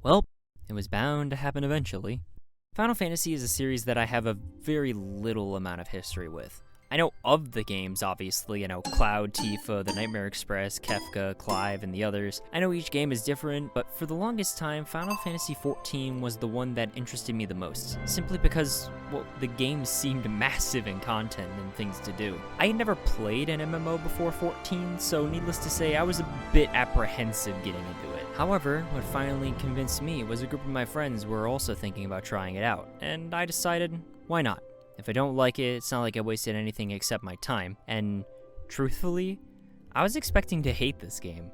Well, it was bound to happen eventually. Final Fantasy is a series that I have a very little amount of history with. I know of the games, obviously. I know Cloud, Tifa, The Nightmare Express, Kefka, Clive, and the others. I know each game is different, but for the longest time, Final Fantasy XIV was the one that interested me the most, simply because, well, the game seemed massive in content and things to do. I had never played an MMO before 14, so needless to say, I was a bit apprehensive getting into it. However, what finally convinced me was a group of my friends were also thinking about trying it out, and I decided, why not? If I don't like it, it's not like I wasted anything except my time, and truthfully, I was expecting to hate this game.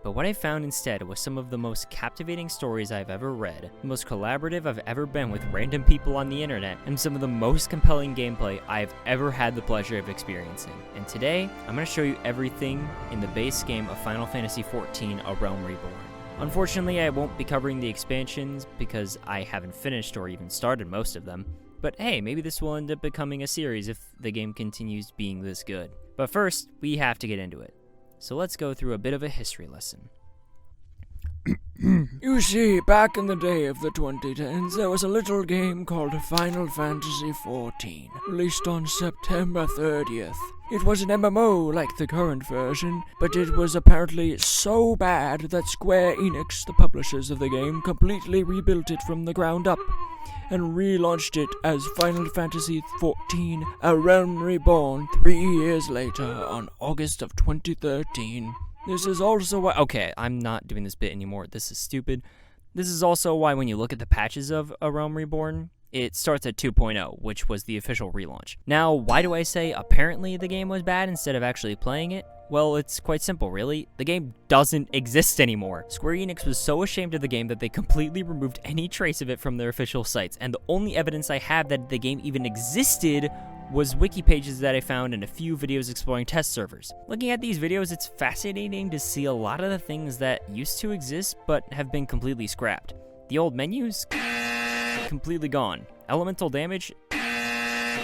But what I found instead was some of the most captivating stories I've ever read, the most collaborative I've ever been with random people on the internet, and some of the most compelling gameplay I've ever had the pleasure of experiencing. And today, I'm going to show you everything in the base game of Final Fantasy XIV, A Realm Reborn. Unfortunately, I won't be covering the expansions because I haven't finished or even started most of them. But hey, maybe this will end up becoming a series if the game continues being this good. But first, we have to get into it. So let's go through a bit of a history lesson. You see, back in the day of the 2010s, there was a little game called Final Fantasy XIV, released on September 30th. It was an MMO like the current version, but it was apparently so bad that Square Enix, the publishers of the game, completely rebuilt it from the ground up and relaunched it as Final Fantasy XIV, A Realm Reborn 3 years later on August of 2013. This is also why— Okay, I'm not doing this bit anymore. This is stupid. This is also why when you look at the patches of A Realm Reborn, it starts at 2.0, which was the official relaunch. Now, why do I say apparently the game was bad instead of actually playing it? Well, it's quite simple, really. The game doesn't exist anymore. Square Enix was so ashamed of the game that they completely removed any trace of it from their official sites, and the only evidence I have that the game even existed was wiki pages that I found and a few videos exploring test servers. Looking at these videos, it's fascinating to see a lot of the things that used to exist but have been completely scrapped. The old menus? Completely gone. Elemental damage?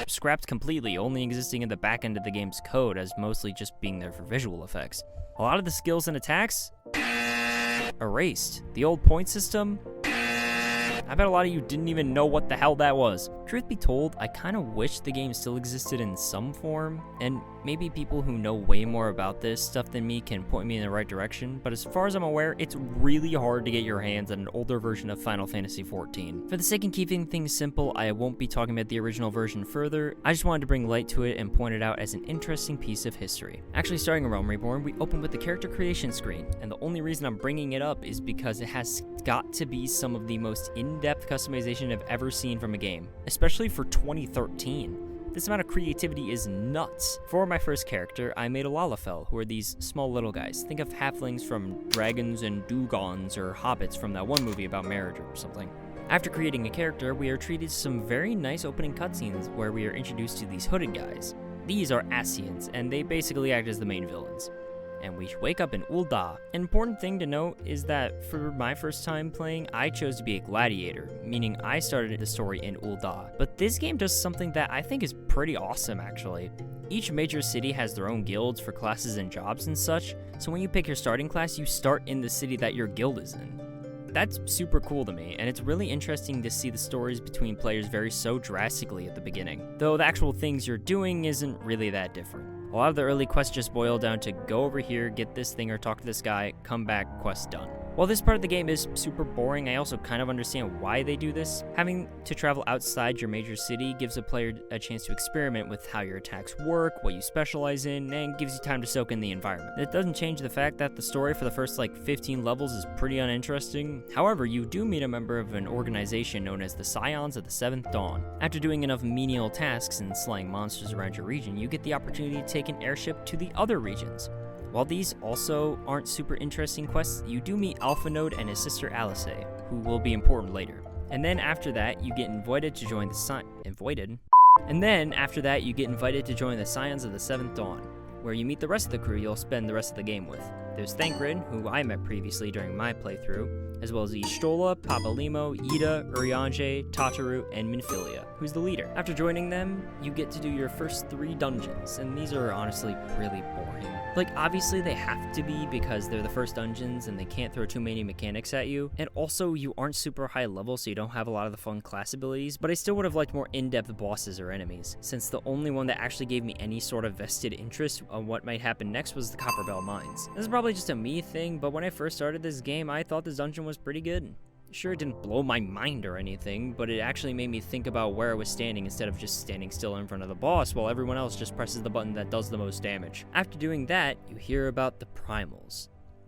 Scrapped completely, only existing in the back end of the game's code as mostly just being there for visual effects. A lot of the skills and attacks? Erased. The old point system? I bet a lot of you didn't even know what the hell that was. Truth be told, I kind of wish the game still existed in some form, and maybe people who know way more about this stuff than me can point me in the right direction, but as far as I'm aware, it's really hard to get your hands on an older version of Final Fantasy XIV. For the sake of keeping things simple, I won't be talking about the original version further. I just wanted to bring light to it and point it out as an interesting piece of history. Actually, starting in Realm Reborn, we open with the character creation screen, and the only reason I'm bringing it up is because it has got to be some of the most in-depth customization I've ever seen from a game, especially for 2013. This amount of creativity is nuts. For my first character, I made a Lalafell, who are these small little guys. Think of halflings from Dragons and Dugons or hobbits from that one movie about marriage or something. After creating a character, we are treated to some very nice opening cutscenes where we are introduced to these hooded guys. These are Ascians, and they basically act as the main villains. And we wake up in Ulda. An important thing to note is that for my first time playing, I chose to be a gladiator, meaning I started the story in Ulda. But this game does something that I think is pretty awesome, actually. Each major city has their own guilds for classes and jobs and such, so when you pick your starting class, you start in the city that your guild is in. That's super cool to me, and it's really interesting to see the stories between players vary so drastically at the beginning, though the actual things you're doing isn't really that different. A lot of the early quests just boil down to go over here, get this thing, or talk to this guy, come back, quest done. While this part of the game is super boring, I also kind of understand why they do this. Having to travel outside your major city gives a player a chance to experiment with how your attacks work, what you specialize in, and gives you time to soak in the environment. It doesn't change the fact that the story for the first 15 levels is pretty uninteresting. However, you do meet a member of an organization known as the Scions of the Seventh Dawn. After doing enough menial tasks and slaying monsters around your region, you get the opportunity to take an airship to the other regions. While these also aren't super interesting quests, you do meet Alpha Node and his sister Alice, who will be important later. And then after that, you get invited to join the Scions of the Seventh Dawn, where you meet the rest of the crew you'll spend the rest of the game with. There's Thancred, who I met previously during my playthrough, as well as Y'shtola, Papalimo, Ida, Urianger, Tataru, and Minfilia, who's the leader. After joining them, you get to do your first 3 dungeons, and these are honestly really boring. Like, obviously they have to be because they're the first dungeons and they can't throw too many mechanics at you, and also you aren't super high level so you don't have a lot of the fun class abilities, but I still would have liked more in-depth bosses or enemies, since the only one that actually gave me any sort of vested interest on what might happen next was the Copperbell Mines. This is probably just a me thing, but when I first started this game, I thought this dungeon was pretty good. Sure, it didn't blow my mind or anything, but it actually made me think about where I was standing instead of just standing still in front of the boss while everyone else just presses the button that does the most damage. After doing that, you hear about the primals.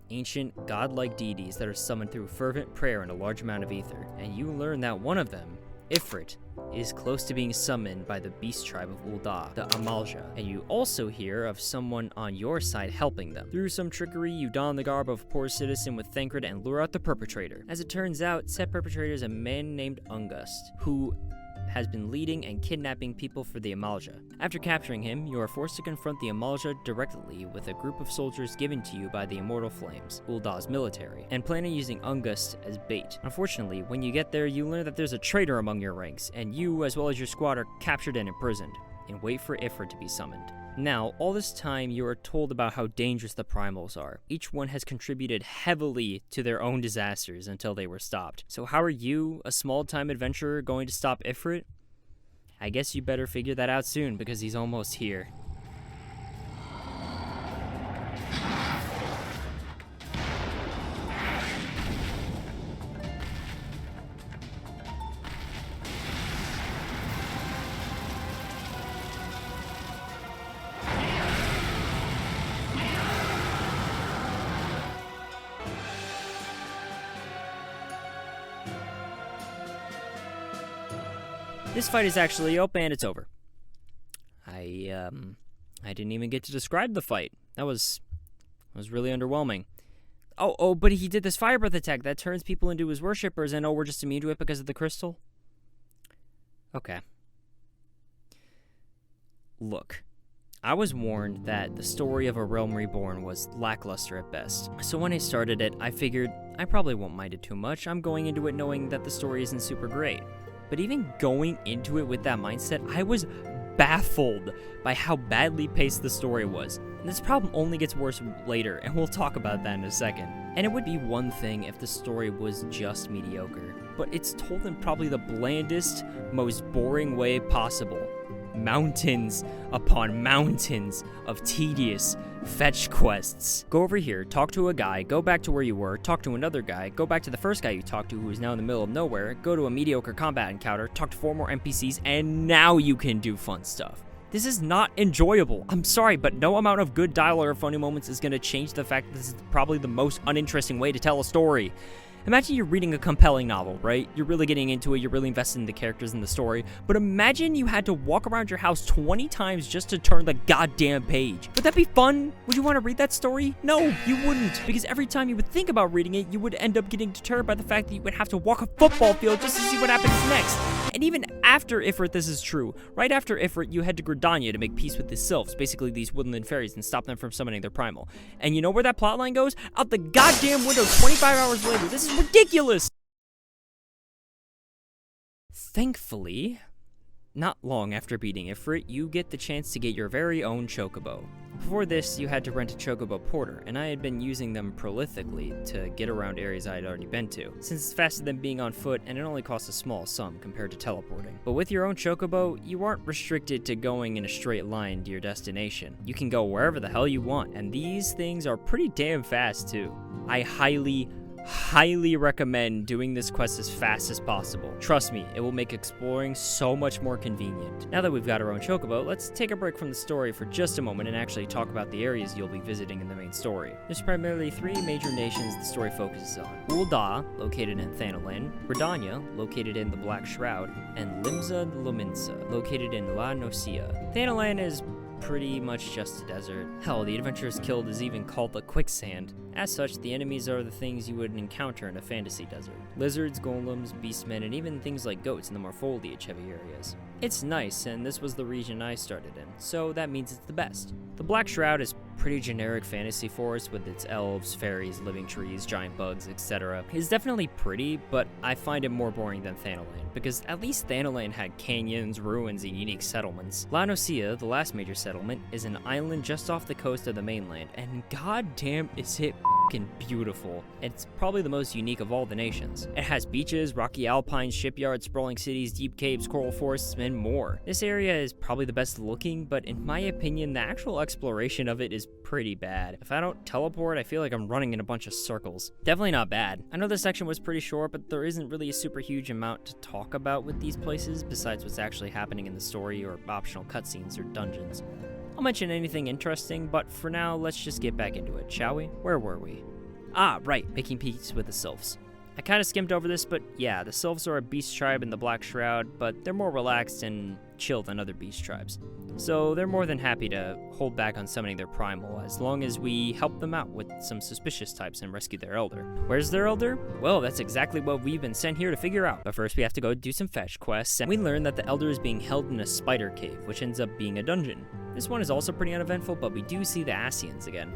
Ancient, godlike deities that are summoned through fervent prayer and a large amount of ether, and you learn that one of them, Ifrit, is close to being summoned by the beast tribe of Ulda, the Amalja, and you also hear of someone on your side helping them. Through some trickery, you don the garb of poor citizen with Thancred and lure out the perpetrator. As it turns out, said perpetrator is a man named Ungust, who has been leading and kidnapping people for the Amalja. After capturing him, you are forced to confront the Amalja directly with a group of soldiers given to you by the Immortal Flames, Ulda's military, and plan on using Ungust as bait. Unfortunately, when you get there, you learn that there's a traitor among your ranks, and you, as well as your squad, are captured and imprisoned, and wait for Ifrit to be summoned. Now, all this time, you are told about how dangerous the primals are. Each one has contributed heavily to their own disasters until they were stopped. So how are you, a small-time adventurer, going to stop Ifrit? I guess you better figure that out soon, because he's almost here. This fight is actually up and it's over. I didn't even get to describe the fight. That was really underwhelming. Oh, but he did this fire breath attack that turns people into his worshippers, and we're just immune to it because of the crystal? Okay. Look, I was warned that the story of A Realm Reborn was lackluster at best. So when I started it, I figured I probably won't mind it too much. I'm going into it knowing that the story isn't super great. But even going into it with that mindset, I was baffled by how badly paced the story was. And this problem only gets worse later, and we'll talk about that in a second. And it would be one thing if the story was just mediocre, but it's told in probably the blandest, most boring way possible. Mountains upon mountains of tedious fetch quests. Go over here, talk to a guy, go back to where you were, talk to another guy, go back to the first guy you talked to who is now in the middle of nowhere, go to a mediocre combat encounter, talk to 4 more NPCs, and now you can do fun stuff. This is not enjoyable. I'm sorry, but no amount of good dialogue or funny moments is going to change the fact that this is probably the most uninteresting way to tell a story. Imagine you're reading a compelling novel, right? You're really getting into it, you're really invested in the characters and the story, but imagine you had to walk around your house 20 times just to turn the goddamn page. Would that be fun? Would you want to read that story? No, you wouldn't, because every time you would think about reading it, you would end up getting deterred by the fact that you would have to walk a football field just to see what happens next. And even after Ifrit, this is true. Right after Ifrit, you head to Gridania to make peace with the sylphs, basically these woodland fairies, and stop them from summoning their primal. And you know where that plotline goes? Out the goddamn window 25 hours later. This is ridiculous! Thankfully, not long after beating Ifrit, you get the chance to get your very own chocobo. Before this, you had to rent a chocobo porter, and I had been using them prolifically to get around areas I had already been to, since it's faster than being on foot and it only costs a small sum compared to teleporting. But with your own chocobo, you aren't restricted to going in a straight line to your destination. You can go wherever the hell you want, and these things are pretty damn fast too. I highly recommend doing this quest as fast as possible. Trust me, it will make exploring so much more convenient. Now that we've got our own chocobo, let's take a break from the story for just a moment and actually talk about the areas you'll be visiting in the main story. There's primarily 3 major nations the story focuses on. Ulda, located in Thanalan, Gridania, located in the Black Shroud, and Limsa Luminsa, located in La Nocia. Thanalan is pretty much just a desert. Hell, the adventurous guild is even called the Quicksand. As such, the enemies are the things you would encounter in a fantasy desert. Lizards, golems, beastmen, and even things like goats in the more foliage-heavy areas. It's nice, and this was the region I started in, so that means it's the best. The Black Shroud is pretty generic fantasy forest with its elves, fairies, living trees, giant bugs, etc. It's definitely pretty, but I find it more boring than Thanalan, because at least Thanalan had canyons, ruins, and unique settlements. La Noscea, the last major settlement, is an island just off the coast of the mainland, and goddamn is it f***ing beautiful. It's probably the most unique of all the nations. It has beaches, rocky alpines, shipyards, sprawling cities, deep caves, coral forests, and more. This area is probably the best looking, but in my opinion, the actual exploration of it is pretty bad. If I don't teleport, I feel like I'm running in a bunch of circles. Definitely not bad. I know this section was pretty short, but there isn't really a super huge amount to talk about with these places besides what's actually happening in the story or optional cutscenes or dungeons. I'll mention anything interesting, but for now, let's just get back into it, shall we? Where were we? Ah, right, making peace with the Sylphs. I kind of skimmed over this, but yeah, the Sylphs are a beast tribe in the Black Shroud, but they're more relaxed and chill than other beast tribes. So they're more than happy to hold back on summoning their primal as long as we help them out with some suspicious types and rescue their elder. Where's their elder? Well, that's exactly what we've been sent here to figure out. But first we have to go do some fetch quests, and we learn that the elder is being held in a spider cave, which ends up being a dungeon. This one is also pretty uneventful, but we do see the Ascians again.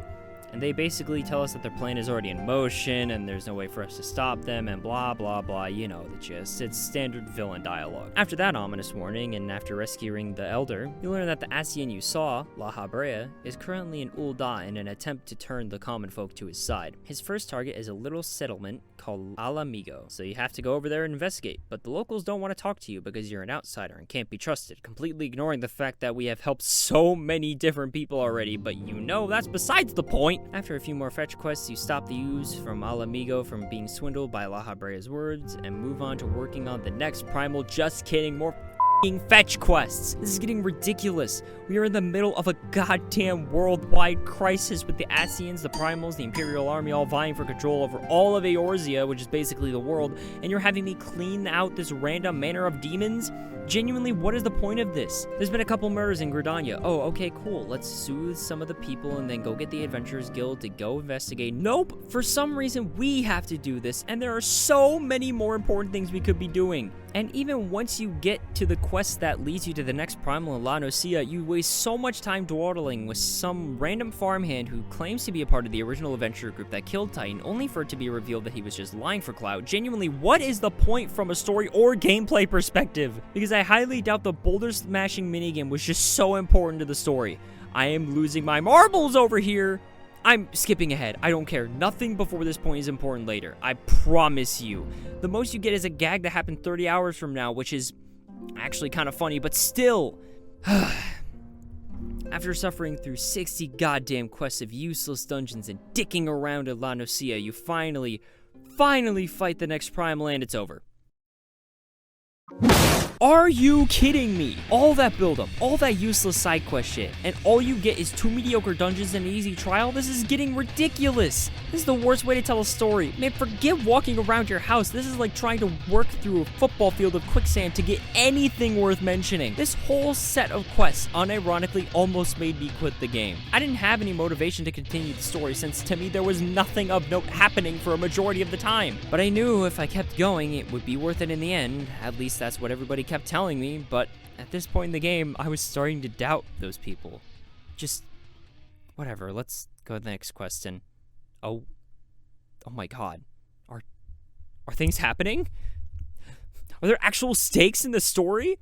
And they basically tell us that their plan is already in motion and there's no way for us to stop them and blah blah blah, you know the gist. It's standard villain dialogue. After that ominous warning and after rescuing the elder, you learn that the Ascian you saw, La Habrea, is currently in Ulda in an attempt to turn the common folk to his side. His first target is a little settlement called Alamigo, so you have to go over there and investigate, but the locals don't want to talk to you because you're an outsider and can't be trusted, completely ignoring the fact that we have helped so many different people already, but you know that's besides the point. After a few more fetch quests, you stop the ewes from Alamigo from being swindled by La Habrea's words and move on to working on the next primal. Just kidding, more fetch quests. This is getting ridiculous. We are in the middle of a goddamn worldwide crisis with the Ascians, the primals, the Imperial Army all vying for control over all of Eorzea, which is basically the world, and you're having me clean out this random manor of demons? Genuinely, what is the point of this? There's been a couple murders in Gridania. Oh, okay, cool. Let's soothe some of the people and then go get the Adventurers Guild to go investigate. Nope. For some reason, we have to do this, and there are so many more important things we could be doing. And even once you get to the quest that leads you to the next primal in La Noscea, you waste so much time dawdling with some random farmhand who claims to be a part of the original adventure group that killed Titan, only for it to be revealed that he was just lying for clout. Genuinely, what is the point from a story or gameplay perspective? Because I highly doubt the boulder smashing minigame was just so important to the story. I am losing my marbles over here. I'm skipping ahead. I don't care. Nothing before this point is important later. I promise you. The most you get is a gag that happened 30 hours from now, which is actually kind of funny, but still. After suffering through 60 goddamn quests of useless dungeons and dicking around at La Noscea, you finally fight the next primal and it's over. Are you kidding me? All that buildup, all that useless side quest shit, and all you get is 2 mediocre dungeons and an easy trial? This is getting ridiculous. This is the worst way to tell a story. Man, forget walking around your house. This is like trying to work through a football field of quicksand to get anything worth mentioning. This whole set of quests unironically almost made me quit the game. I didn't have any motivation to continue the story since to me there was nothing of note happening for a majority of the time. But I knew if I kept going, it would be worth it in the end. At least that's what everybody kept telling me, but at this point in the game, I was starting to doubt those people. Just, whatever, let's go to the next question. Oh my god. Are things happening? Are there actual stakes in the story?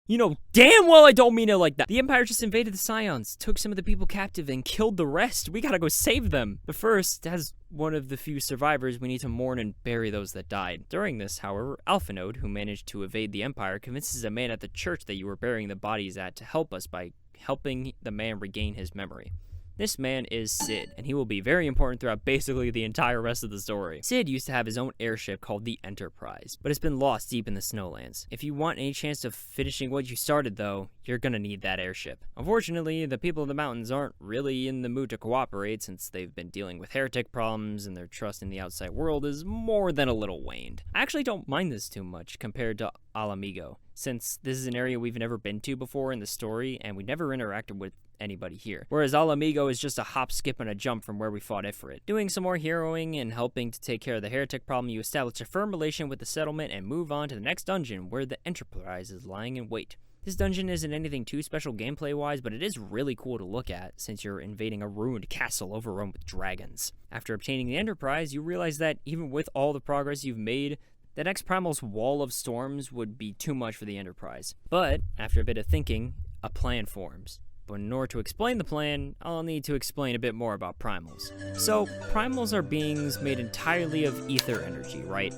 You know damn well I don't mean it like that. The Empire just invaded the Scions, took some of the people captive, and killed the rest. We gotta go save them. But first, as one of the few survivors, we need to mourn and bury those that died. During this, however, Alphanode, who managed to evade the Empire, convinces a man at the church that you were burying the bodies at to help us by helping the man regain his memory. This man is Sid, and he will be very important throughout basically the entire rest of the story. Sid used to have his own airship called the Enterprise, but it's been lost deep in the Snowlands. If you want any chance of finishing what you started, though, you're gonna need that airship. Unfortunately, the people of the mountains aren't really in the mood to cooperate since they've been dealing with heretic problems and their trust in the outside world is more than a little waned. I actually don't mind this too much compared to Alamigo, since this is an area we've never been to before in the story, and we never interacted with anybody here. Whereas Alamigo is just a hop, skip, and a jump from where we fought Ifrit. Doing some more heroing and helping to take care of the heretic problem, you establish a firm relation with the settlement and move on to the next dungeon, where the Enterprise is lying in wait. This dungeon isn't anything too special gameplay-wise, but it is really cool to look at, since you're invading a ruined castle overrun with dragons. After obtaining the Enterprise, you realize that even with all the progress you've made, the next Primal's Wall of Storms would be too much for the Enterprise. But, after a bit of thinking, a plan forms. But in order to explain the plan, I'll need to explain a bit more about primals. So, primals are beings made entirely of ether energy, right?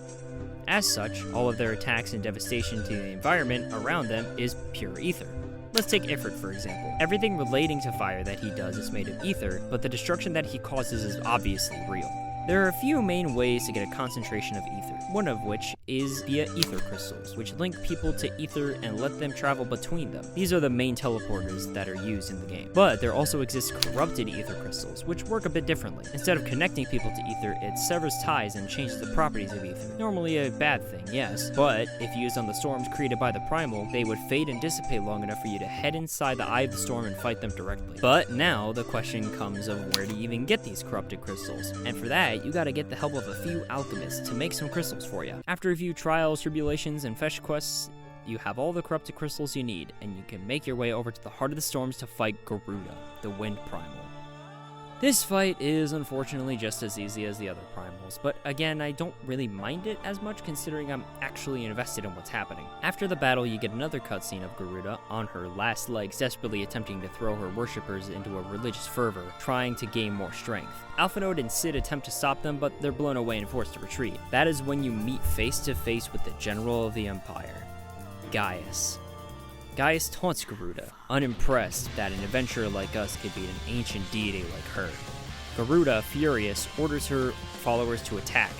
As such, all of their attacks and devastation to the environment around them is pure ether. Let's take Ifrit for example. Everything relating to fire that he does is made of ether, but the destruction that he causes is obviously real. There are a few main ways to get a concentration of ether, one of which is via ether crystals, which link people to ether and let them travel between them. These are the main teleporters that are used in the game. But there also exist corrupted ether crystals, which work a bit differently. Instead of connecting people to ether, it severs ties and changes the properties of ether. Normally a bad thing, yes, but if used on the storms created by the primal, they would fade and dissipate long enough for you to head inside the eye of the storm and fight them directly. But now the question comes of where to even get these corrupted crystals, and for that, you gotta get the help of a few alchemists to make some crystals for you. After a few trials, tribulations, and fetch quests, you have all the corrupted crystals you need, and you can make your way over to the heart of the storms to fight Garuda, the wind primal. This fight is unfortunately just as easy as the other primals, but again, I don't really mind it as much considering I'm actually invested in what's happening. After the battle, you get another cutscene of Garuda on her last legs, desperately attempting to throw her worshippers into a religious fervor, trying to gain more strength. Alphanode and Sid attempt to stop them, but they're blown away and forced to retreat. That is when you meet face to face with the General of the Empire, Gaius. Gaius taunts Garuda, unimpressed that an adventurer like us could beat an ancient deity like her. Garuda, furious, orders her followers to attack.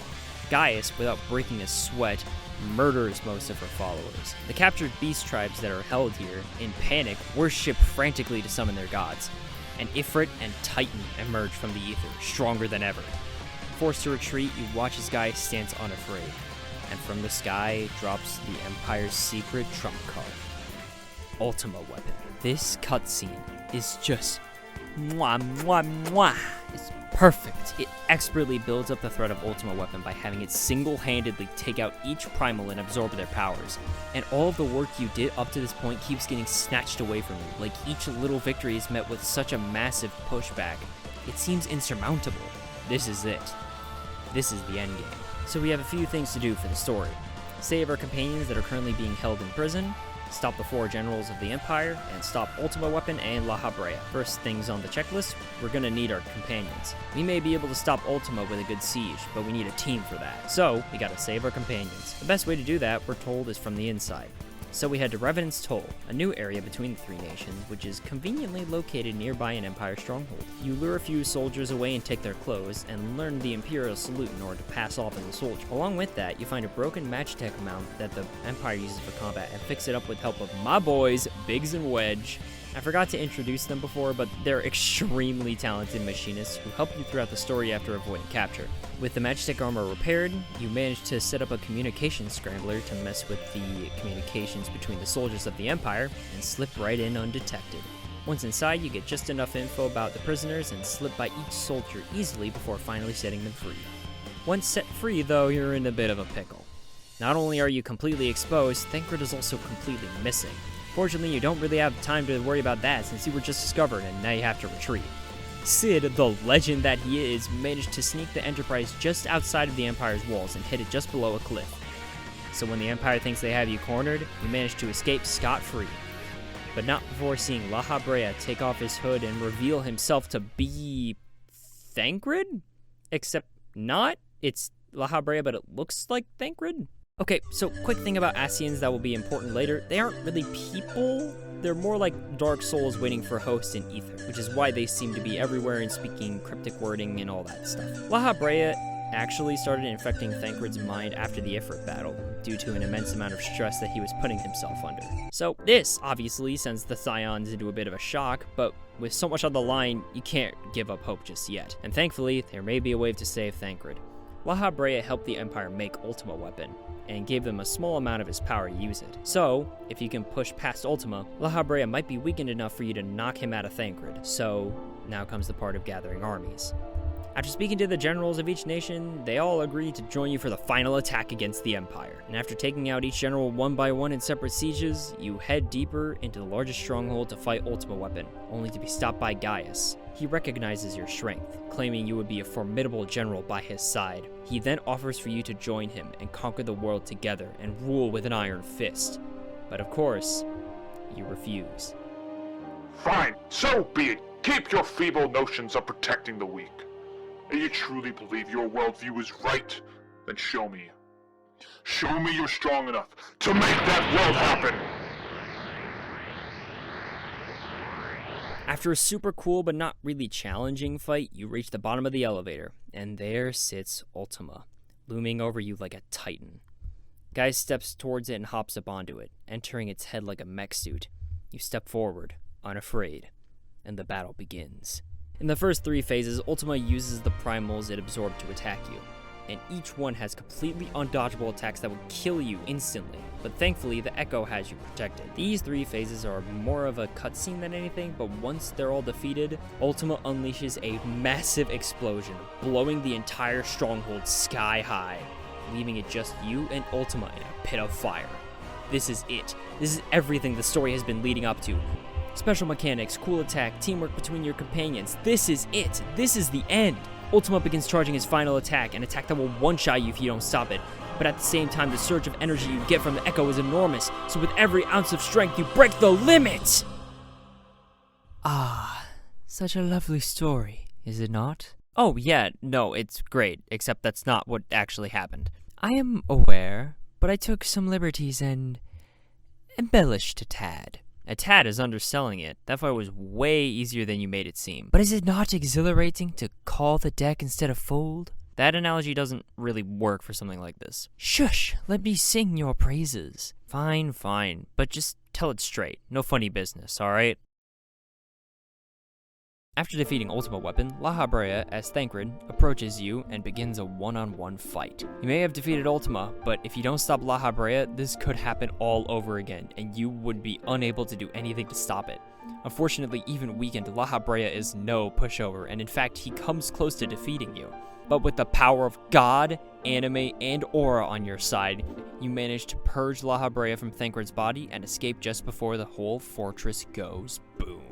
Gaius, without breaking a sweat, murders most of her followers. The captured beast tribes that are held here, in panic, worship frantically to summon their gods. And Ifrit and Titan emerge from the ether, stronger than ever. Forced to retreat, you watch as Gaius stands unafraid. And from the sky drops the Empire's secret trump card. Ultima weapon. This cutscene is just mwah, mwah, mwah. It's perfect. It expertly builds up the threat of Ultima weapon by having it single-handedly take out each primal and absorb their powers. And all of the work you did up to this point keeps getting snatched away from you. Like each little victory is met with such a massive pushback. It seems insurmountable. This is it. This is the endgame. So we have a few things to do for the story. Save our companions that are currently being held in prison, stop the 4 generals of the Empire, and stop Ultima Weapon and La Habrea. First things on the checklist, we're gonna need our companions. We may be able to stop Ultima with a good siege, but we need a team for that. So, we gotta save our companions. The best way to do that, we're told, is from the inside. So we head to Revenant's Toll, a new area between the 3 nations, which is conveniently located nearby an Empire stronghold. You lure a few soldiers away and take their clothes, and learn the Imperial salute in order to pass off as a soldier. Along with that, you find a broken Magitech mount that the Empire uses for combat, and fix it up with help of my boys, Biggs and Wedge. I forgot to introduce them before, but they're extremely talented machinists who help you throughout the story after avoiding capture. With the Magitech armor repaired, you manage to set up a communications scrambler to mess with the communications between the soldiers of the Empire and slip right in undetected. Once inside, you get just enough info about the prisoners and slip by each soldier easily before finally setting them free. Once set free, though, you're in a bit of a pickle. Not only are you completely exposed, Thancred is also completely missing. Fortunately, you don't really have time to worry about that since you were just discovered and now you have to retreat. Sid, the legend that he is, managed to sneak the Enterprise just outside of the Empire's walls and hit it just below a cliff. So when the Empire thinks they have you cornered, you manage to escape scot-free. But not before seeing La Habrea take off his hood and reveal himself to be Thancred? Except not. It's La Habrea, but it looks like Thancred. Okay, so quick thing about Ascians that will be important later. They aren't really people. They're more like dark souls waiting for hosts in ether, which is why they seem to be everywhere and speaking cryptic wording and all that stuff. La Habrea actually started infecting Thancred's mind after the Ifrit battle, due to an immense amount of stress that he was putting himself under. So this, obviously, sends the Scions into a bit of a shock, but with so much on the line, you can't give up hope just yet. And thankfully, there may be a way to save Thancred. La Habrea helped the Empire make Ultima weapon, and gave them a small amount of his power to use it. So, if you can push past Ultima, La Habrea might be weakened enough for you to knock him out of Thancred. So, now comes the part of gathering armies. After speaking to the generals of each nation, they all agreed to join you for the final attack against the Empire. And after taking out each general one by one in separate sieges, you head deeper into the largest stronghold to fight Ultima weapon, only to be stopped by Gaius. He recognizes your strength, claiming you would be a formidable general by his side. He then offers for you to join him and conquer the world together and rule with an iron fist. But of course, you refuse. Fine, so be it. Keep your feeble notions of protecting the weak. If you truly believe your worldview is right, then show me. Show me you're strong enough to make that world happen! After a super cool but not really challenging fight, you reach the bottom of the elevator, and there sits Ultima, looming over you like a titan. Gaius steps towards it and hops up onto it, entering its head like a mech suit. You step forward, unafraid, and the battle begins. In the first 3 phases, Ultima uses the primals it absorbed to attack you, and each one has completely undodgeable attacks that would kill you instantly, but thankfully the Echo has you protected. These 3 phases are more of a cutscene than anything, but once they're all defeated, Ultima unleashes a massive explosion, blowing the entire stronghold sky high, leaving it just you and Ultima in a pit of fire. This is it. This is everything the story has been leading up to. Special mechanics, cool attack, teamwork between your companions. This is it. This is the end. Ultima begins charging his final attack, an attack that will one-shot you if you don't stop it. But at the same time, the surge of energy you get from the Echo is enormous, so with every ounce of strength, you break the limit! Ah, such a lovely story, is it not? Oh yeah, no, it's great, except that's not what actually happened. I am aware, but I took some liberties and embellished a tad. A tad is underselling it. That fight was way easier than you made it seem. But is it not exhilarating to call the deck instead of fold? That analogy doesn't really work for something like this. Shush, let me sing your praises. Fine, but just tell it straight. No funny business, alright? After defeating Ultima Weapon, La Habrea, as Thancred, approaches you and begins a one-on-one fight. You may have defeated Ultima, but if you don't stop La Habrea, this could happen all over again, and you would be unable to do anything to stop it. Unfortunately, even weakened, La Habrea is no pushover, and in fact, he comes close to defeating you. But with the power of God, anime, and aura on your side, you manage to purge La Habrea from Thancred's body and escape just before the whole fortress goes boom.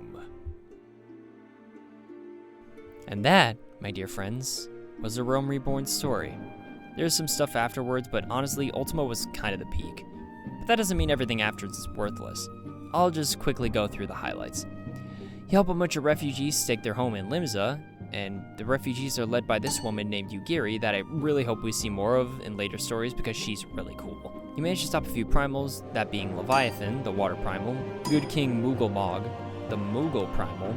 And that, my dear friends, was the Realm Reborn story. There's some stuff afterwards, but honestly, Ultima was kind of the peak. But that doesn't mean everything afterwards is worthless. I'll just quickly go through the highlights. You help a bunch of refugees stake their home in Limsa, and the refugees are led by this woman named Yugiri that I really hope we see more of in later stories because she's really cool. You manage to stop a few primals, that being Leviathan, the water primal, Good King Moogle the Moogle primal,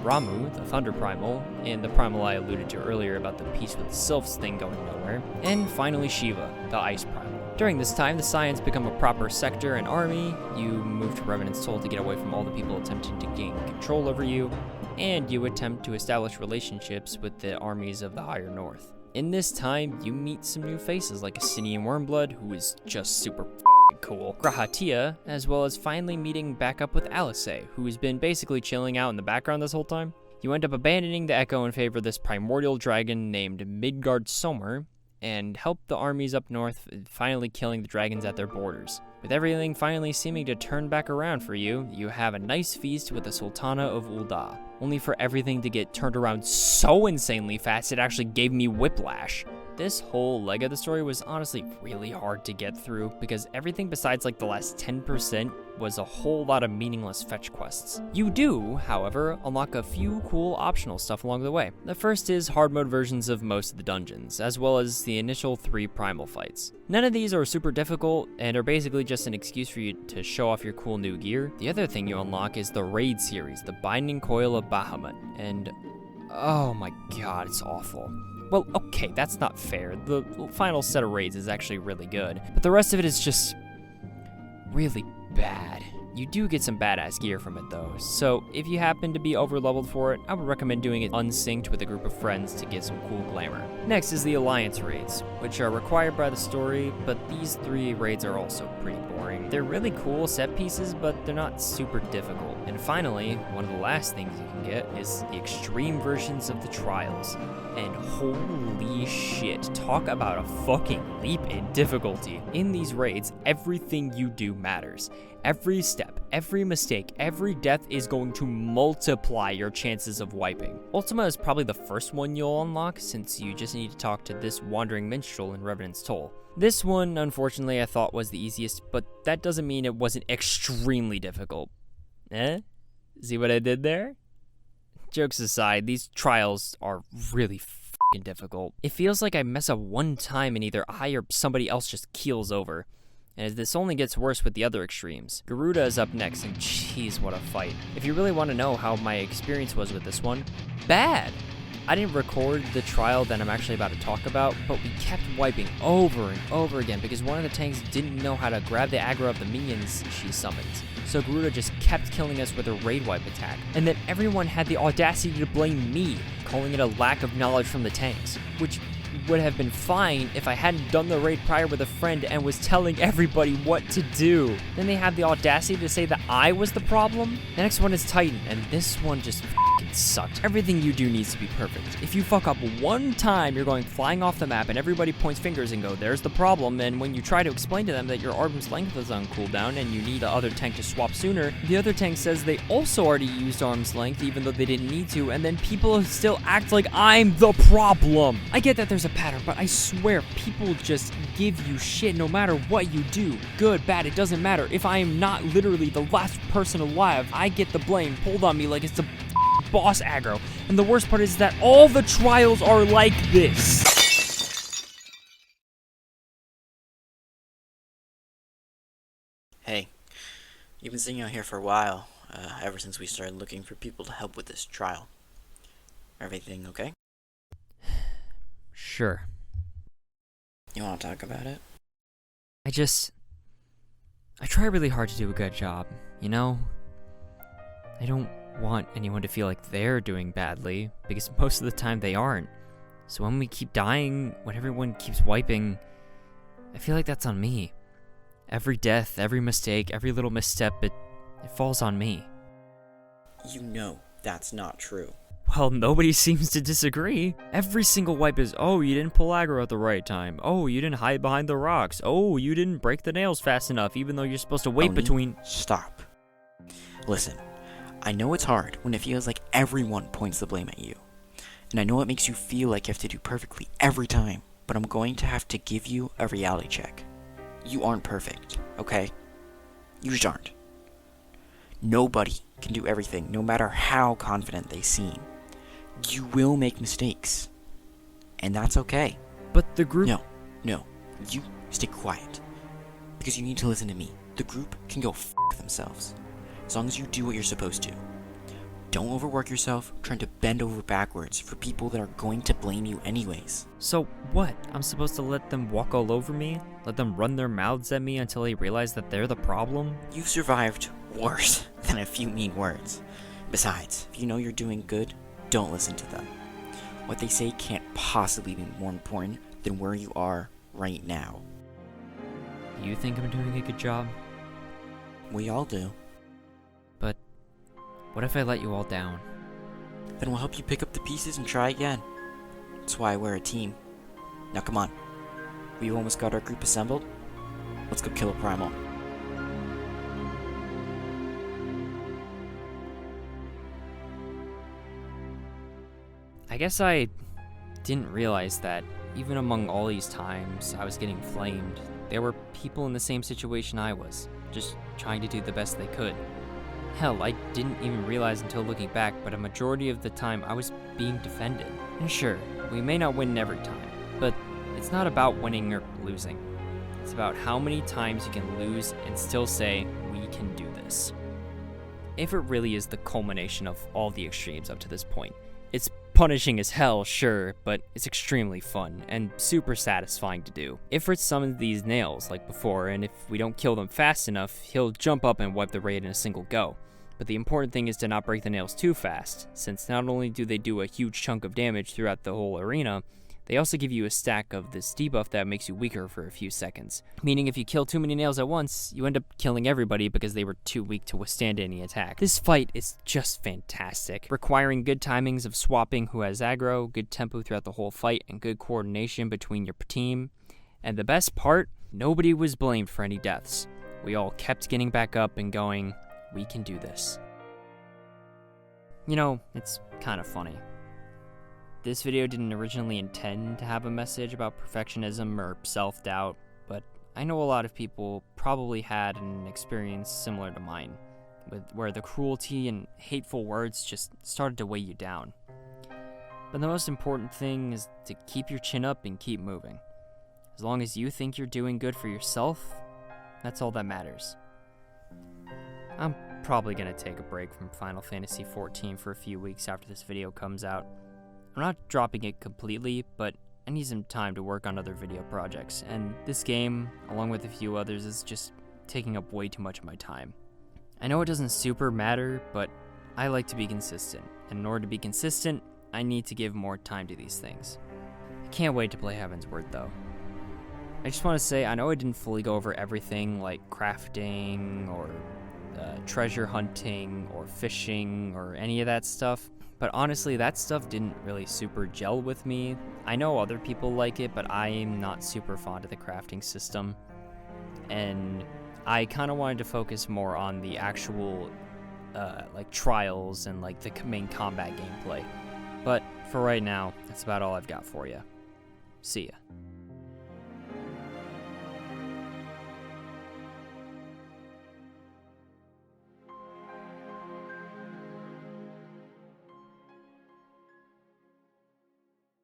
Ramu, the Thunder Primal, and the Primal I alluded to earlier about the Peace with the Sylphs thing going nowhere, and finally Shiva, the Ice Primal. During this time, the Scions become a proper sector and army, you move to Revenant's Soul to get away from all the people attempting to gain control over you, and you attempt to establish relationships with the armies of the Higher North. In this time, you meet some new faces like Asinian Wormblood, who is just super cool, Grahatia, as well as finally meeting back up with Alice, who has been basically chilling out in the background this whole time. You end up abandoning the Echo in favor of this primordial dragon named Midgard Somer, and help the armies up north, finally killing the dragons at their borders. With everything finally seeming to turn back around for you, you have a nice feast with the Sultana of Ul'dah, only for everything to get turned around so insanely fast it actually gave me whiplash. This whole leg of the story was honestly really hard to get through because everything besides like the last 10% was a whole lot of meaningless fetch quests. You do, however, unlock a few cool optional stuff along the way. The first is hard mode versions of most of the dungeons, as well as the initial 3 primal fights. None of these are super difficult and are basically just an excuse for you to show off your cool new gear. The other thing you unlock is the raid series, the Binding Coil of Bahamut, and oh my god, it's awful. Well, okay, that's not fair. The final set of raids is actually really good, but the rest of it is just really bad. You do get some badass gear from it though, so if you happen to be overleveled for it, I would recommend doing it unsynced with a group of friends to get some cool glamour. Next is the Alliance raids, which are required by the story, but these 3 raids are also pretty boring. They're really cool set pieces, but they're not super difficult. And finally, one of the last things you can get is the extreme versions of the trials. And holy shit, talk about a fucking leap in difficulty. In these raids, everything you do matters. Every step, every mistake, every death is going to multiply your chances of wiping. Ultima is probably the first one you'll unlock, since you just need to talk to this wandering minstrel in Revenant's Toll. This one, unfortunately, I thought was the easiest, but that doesn't mean it wasn't extremely difficult. See what I did there? Jokes aside, these trials are really f***ing difficult. It feels like I mess up one time and either I or somebody else just keels over. And this only gets worse with the other extremes. Garuda is up next, and jeez, what a fight. If you really want to know how my experience was with this one, bad! I didn't record the trial that I'm actually about to talk about, but we kept wiping over and over again because one of the tanks didn't know how to grab the aggro of the minions she summons. So Garuda just kept killing us with a raid wipe attack. And then everyone had the audacity to blame me, calling it a lack of knowledge from the tanks, which would have been fine if I hadn't done the raid prior with a friend and was telling everybody what to do. Then they have the audacity to say that I was the problem? The next one is Titan, and this one just f***ing sucked. Everything you do needs to be perfect. If you fuck up one time, you're going flying off the map and everybody points fingers and go, there's the problem, and when you try to explain to them that your arm's length is on cooldown and you need the other tank to swap sooner, the other tank says they also already used arm's length even though they didn't need to, and then people still act like I'm the problem. I get that there's a pattern, but I swear people just give you shit no matter what you do. Good, bad, it doesn't matter. If I am not literally the last person alive, I get the blame pulled on me like it's the boss aggro. And the worst part is that all the trials are like this. Hey, you've been sitting out here for a while, ever since we started looking for people to help with this trial. Everything okay? Sure. You want to talk about it? I try really hard to do a good job, you know? I don't want anyone to feel like they're doing badly, because most of the time they aren't. So when we keep dying, when everyone keeps wiping, I feel like that's on me. Every death, every mistake, every little misstep, it falls on me. You know that's not true. Well, nobody seems to disagree. Every single wipe is, oh, you didn't pull aggro at the right time. Oh, you didn't hide behind the rocks. Oh, you didn't break the nails fast enough, even though you're supposed to wait Oni, between... Stop. Listen, I know it's hard when it feels like everyone points the blame at you. And I know it makes you feel like you have to do perfectly every time, but I'm going to have to give you a reality check. You aren't perfect, okay? You just aren't. Nobody can do everything, no matter how confident they seem. You will make mistakes. And that's okay. But the group... No. You stay quiet. Because you need to listen to me. The group can go f*** themselves. As long as you do what you're supposed to. Don't overwork yourself trying to bend over backwards for people that are going to blame you anyways. So what? I'm supposed to let them walk all over me? Let them run their mouths at me until they realize that they're the problem? You've survived worse than a few mean words. Besides, if you know you're doing good, don't listen to them. What they say can't possibly be more important than where you are right now. You think I'm doing a good job? We all do. But what if I let you all down? Then we'll help you pick up the pieces and try again. That's why we're a team. Now come on. We've almost got our group assembled. Let's go kill a primal. I guess I didn't realize that even among all these times I was getting flamed, there were people in the same situation I was, just trying to do the best they could. Hell, I didn't even realize until looking back, but a majority of the time I was being defended. And sure, we may not win every time, but it's not about winning or losing. It's about how many times you can lose and still say, we can do this. If it really is the culmination of all the extremes up to this point, it's punishing as hell, sure, but it's extremely fun and super satisfying to do. Ifrit summons these nails like before, and if we don't kill them fast enough, he'll jump up and wipe the raid in a single go. But the important thing is to not break the nails too fast, since not only do they do a huge chunk of damage throughout the whole arena, they also give you a stack of this debuff that makes you weaker for a few seconds. Meaning if you kill too many nails at once, you end up killing everybody because they were too weak to withstand any attack. This fight is just fantastic, requiring good timings of swapping who has aggro, good tempo throughout the whole fight, and good coordination between your team. And the best part, nobody was blamed for any deaths. We all kept getting back up and going, we can do this. You know, it's kind of funny. This video didn't originally intend to have a message about perfectionism or self-doubt, but I know a lot of people probably had an experience similar to mine, where the cruelty and hateful words just started to weigh you down. But the most important thing is to keep your chin up and keep moving. As long as you think you're doing good for yourself, that's all that matters. I'm probably going to take a break from Final Fantasy XIV for a few weeks after this video comes out. I'm not dropping it completely, but I need some time to work on other video projects, and this game, along with a few others, is just taking up way too much of my time. I know it doesn't super matter, but I like to be consistent, and in order to be consistent, I need to give more time to these things. I can't wait to play Heavensward, though. I just want to say, I know I didn't fully go over everything like crafting, or treasure hunting, or fishing, or any of that stuff. But honestly, that stuff didn't really super gel with me. I know other people like it, but I'm not super fond of the crafting system. And I kind of wanted to focus more on the actual, like, trials and, like, the main combat gameplay. But for right now, that's about all I've got for you. See ya.